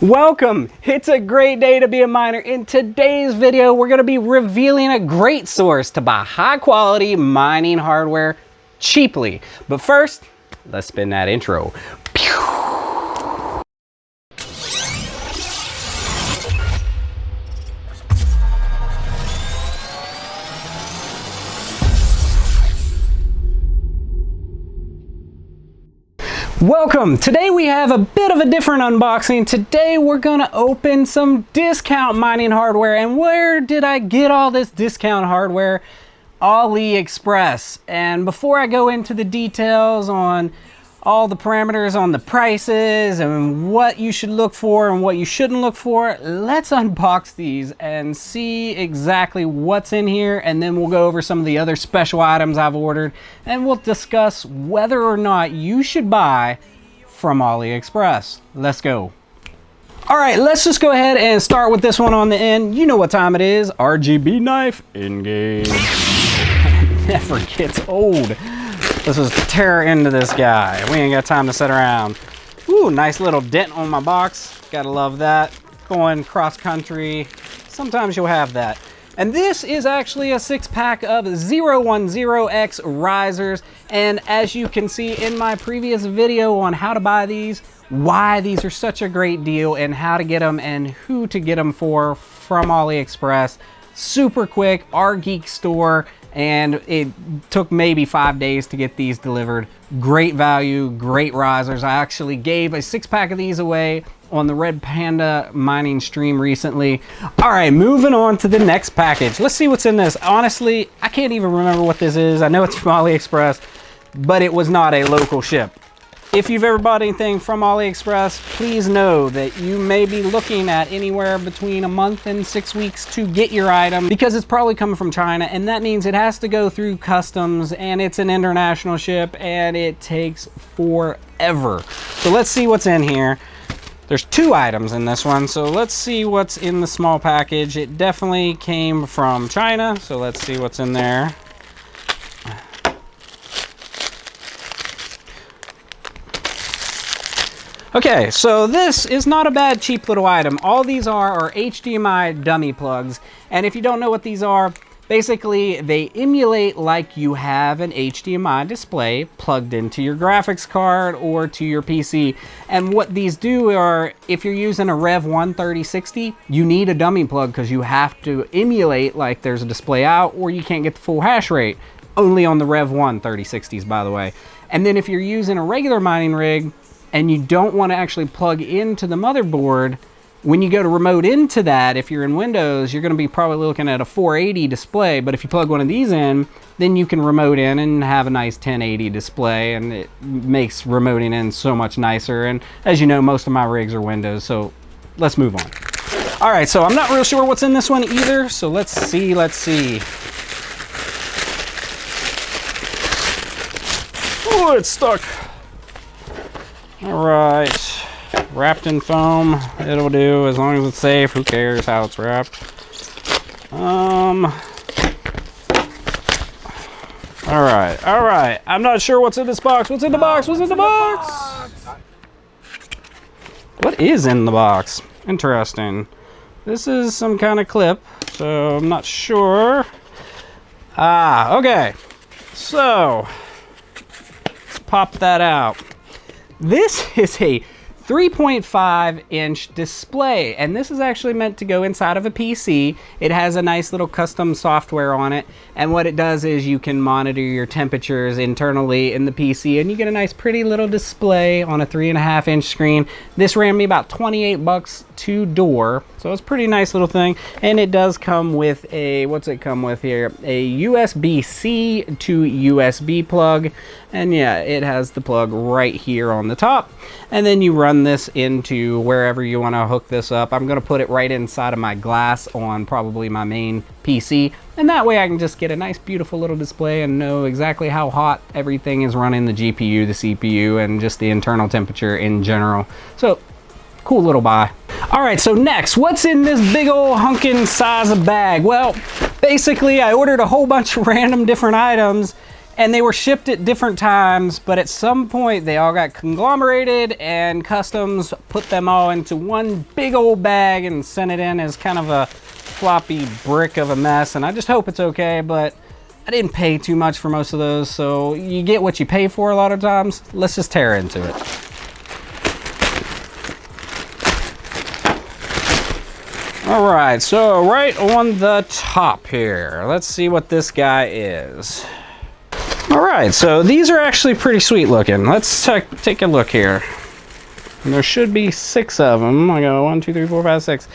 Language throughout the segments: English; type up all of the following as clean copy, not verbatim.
Welcome! It's a great day to be a miner. In today's video, we're going to be revealing a great source to buy high quality mining hardware cheaply. But first, let's spin that intro. Welcome! Today we have a bit of a different unboxing. Today we're gonna open some discount mining hardware. And where did I get all this discount hardware? Aliexpress. And before I go into the details on all the parameters on the prices and what you should look for and what you shouldn't look for, let's unbox these and see exactly what's in here, and then we'll go over some of the other special items I've ordered, and we'll discuss whether or not you should buy from Aliexpress. Let's go. All right, let's just go ahead and start with this one on the end. You know what time it is. RGB knife engage. It never gets old. Let's just tear into this guy. We ain't got time to sit around. Ooh, nice little dent on my box. Gotta love that. Going cross country, sometimes you'll have that. And this is actually a 6-pack of 010X risers. And as you can see in my previous video on how to buy these, why these are such a great deal and how to get them and who to get them for from Aliexpress. Super quick, our geek store. And it took maybe 5 days to get these delivered. Great value, great risers. I actually gave a 6-pack of these away on the Red Panda mining stream recently. All right, moving on to the next package. Let's see what's in this. Honestly, I can't even remember what this is. I know it's from AliExpress, but it was not a local ship. If you've ever bought anything from AliExpress, please know that you may be looking at anywhere between a month and 6 weeks to get your item, because it's probably coming from China, and that means it has to go through customs, and it's an international ship, and it takes forever. So let's see what's in here. There's 2 items in this one, so let's see what's in the small package. It definitely came from China, so let's see what's in there. Okay, so this is not a bad cheap little item. All these are HDMI dummy plugs. And if you don't know what these are, basically they emulate like you have an HDMI display plugged into your graphics card or to your PC. And what these do are, if you're using a Rev 1 3060, you need a dummy plug because you have to emulate like there's a display out, or you can't get the full hash rate. Only on the Rev 1 3060s, by the way. And then if you're using a regular mining rig, and you don't want to actually plug into the motherboard, when you go to remote into that, if you're in Windows, you're going to be probably looking at a 480 display. But if you plug one of these in, then you can remote in and have a nice 1080 display, and it makes remoting in so much nicer. And as you know, most of my rigs are Windows, so let's move on. All right, so I'm not real sure what's in this one either, so let's see. Oh, it's stuck. All right, wrapped in foam, it'll do as long as it's safe. Who cares how it's wrapped? All right. I'm not sure what's in this box. What's in the box? What is in the box? Interesting. This is some kind of clip, so I'm not sure. Okay. So, let's pop that out. This is a 3.5-inch display, and this is actually meant to go inside of a PC. It has a nice little custom software on it, and what it does is you can monitor your temperatures internally in the PC, and you get a nice pretty little display on a 3.5-inch screen. This ran me about 28 bucks to door, so it's a pretty nice little thing. And it does come with a, what's it come with here? A USB-C to USB plug, and yeah, it has the plug right here on the top. And then you run this into wherever you want to hook this up. I'm going to put it right inside of my glass on probably my main PC, and that way I can just get a nice beautiful little display and know exactly how hot everything is running, the GPU, the CPU, and just the internal temperature in general. So cool little buy. All right, so next, what's in this big old hunkin' size of bag? Well, basically I ordered a whole bunch of random different items, And they were shipped at different times, but at some point they all got conglomerated and customs put them all into one big old bag and sent it in as kind of a floppy brick of a mess. And I just hope it's okay, but I didn't pay too much for most of those, so you get what you pay for a lot of times. Let's just tear into it. All right, so right on the top here, let's see what this guy is. All right, so these are actually pretty sweet looking. Let's take a look here. And there should be 6 of them. I got 1, 2, 3, 4, 5, 6.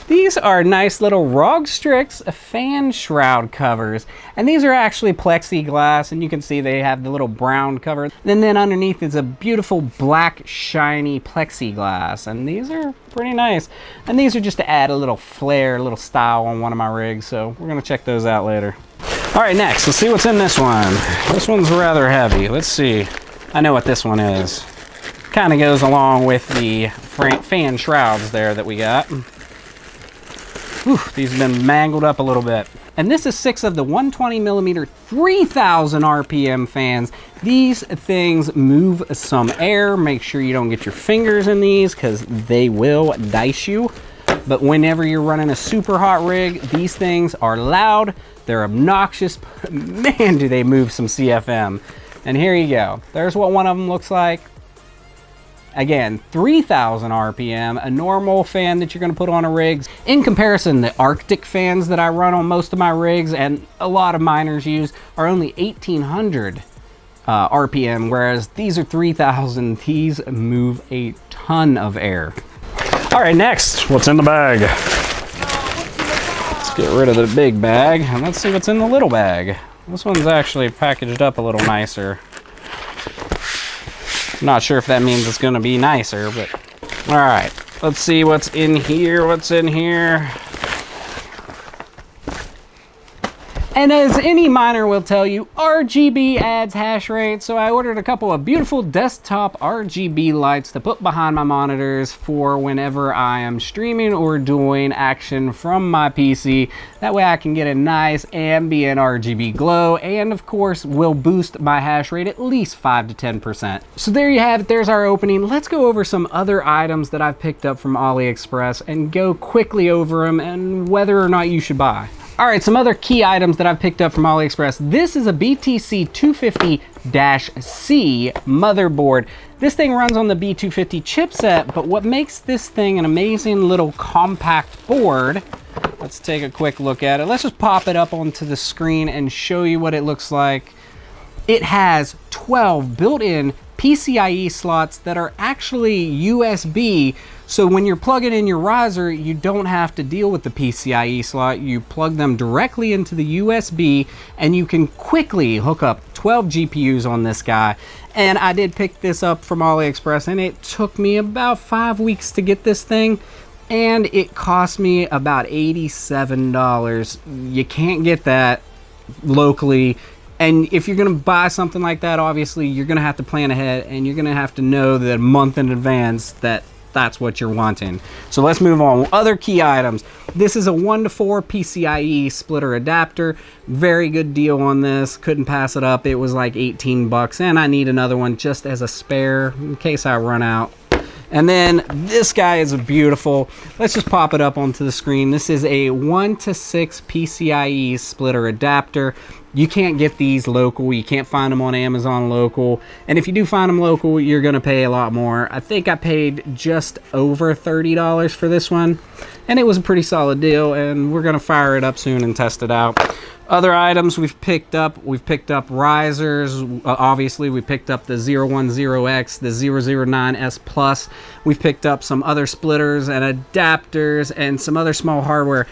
These are nice little ROG Strix fan shroud covers. And these are actually plexiglass, and you can see they have the little brown cover. And then underneath is a beautiful black shiny plexiglass. And these are pretty nice. And these are just to add a little flair, a little style on one of my rigs. So we're gonna check those out later. All right, next, let's see what's in this one. This one's rather heavy. Let's see. I know what this one is. Kind of goes along with the fan shrouds there that we got. Whew, these have been mangled up a little bit. And this is 6 of the 120mm 3000 RPM fans. These things move some air. Make sure you don't get your fingers in these because they will dice you. But whenever you're running a super hot rig, these things are loud, they're obnoxious, but man, do they move some CFM. And here you go. There's what one of them looks like. Again, 3000 RPM, a normal fan that you're gonna put on a rig. In comparison, the Arctic fans that I run on most of my rigs and a lot of miners use are only 1800 RPM, whereas these are 3000. These move a ton of air. All right, next, what's in the bag? Let's get rid of the big bag and let's see what's in the little bag. This one's actually packaged up a little nicer. Not sure if that means it's gonna be nicer, but all right, let's see what's in here. What's in here? And as any miner will tell you, RGB adds hash rate, so I ordered a couple of beautiful desktop RGB lights to put behind my monitors for whenever I am streaming or doing action from my PC. That way I can get a nice ambient RGB glow, and of course will boost my hash rate at least 5 to 10%. So there you have it, there's our opening. Let's go over some other items that I've picked up from Aliexpress and go quickly over them and whether or not you should buy. All right, some other key items that I've picked up from Aliexpress. This is a BTC 250-C motherboard. This thing runs on the B250 chipset, but what makes this thing an amazing little compact board, let's take a quick look at it. Let's just pop it up onto the screen and show you what it looks like. It has 12 built-in PCIe slots that are actually USB. So when you're plugging in your riser, you don't have to deal with the PCIe slot. You plug them directly into the USB and you can quickly hook up 12 GPUs on this guy. And I did pick this up from Aliexpress and it took me about 5 weeks to get this thing. And it cost me about $87. You can't get that locally. And if you're gonna buy something like that, obviously you're gonna have to plan ahead and you're gonna have to know that a month in advance that that's what you're wanting. So let's move on. Other key items. This is a 1-to-4 PCIe splitter adapter. Very good deal on this. Couldn't pass it up. It was like 18 bucks and I need another one just as a spare in case I run out. And then this guy is beautiful. Let's just pop it up onto the screen. This is a 1-to-6 PCIe splitter adapter. You can't get these local. You can't find them on Amazon local. And if you do find them local, you're gonna pay a lot more. I think I paid just over $30 for this one. And it was a pretty solid deal, and we're gonna fire it up soon and test it out. Other items we've picked up risers. Obviously, we picked up the 010X, the 009S Plus. We've picked up some other splitters and adapters and some other small hardware.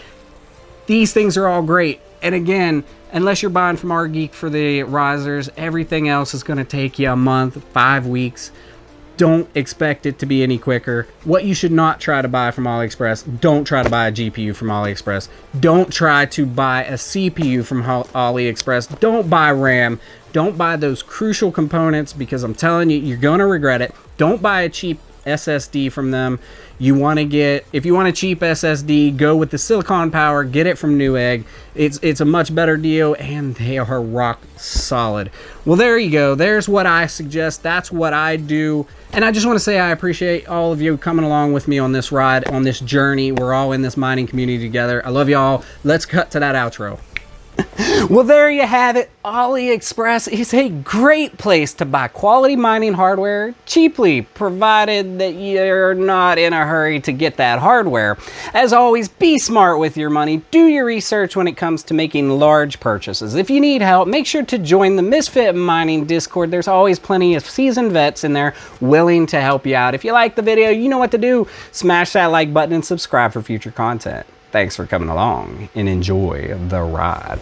These things are all great. And again, unless you're buying from RGeek for the risers, everything else is going to take you a month, 5 weeks. Don't expect it to be any quicker. What you should not try to buy from AliExpress, don't try to buy a GPU from AliExpress. Don't try to buy a CPU from AliExpress. Don't buy RAM. Don't buy those crucial components because I'm telling you, you're going to regret it. Don't buy a cheap SSD from them. You want to get, if you want a cheap SSD, go with the silicon power, get it from Newegg. It's a much better deal, and they are rock solid. Well, there you go. There's what I suggest. That's what I do. And I just want to say I appreciate all of you coming along with me on this ride, on this journey. We're all in this mining community together. I love y'all. Let's cut to that outro. Well, there you have it. Aliexpress is a great place to buy quality mining hardware cheaply, provided that you're not in a hurry to get that hardware. As always, be smart with your money. Do your research when it comes to making large purchases. If you need help, make sure to join the Misfit Mining Discord. There's always plenty of seasoned vets in there willing to help you out. If you like the video, you know what to do. Smash that like button and subscribe for future content. Thanks for coming along and enjoy the ride.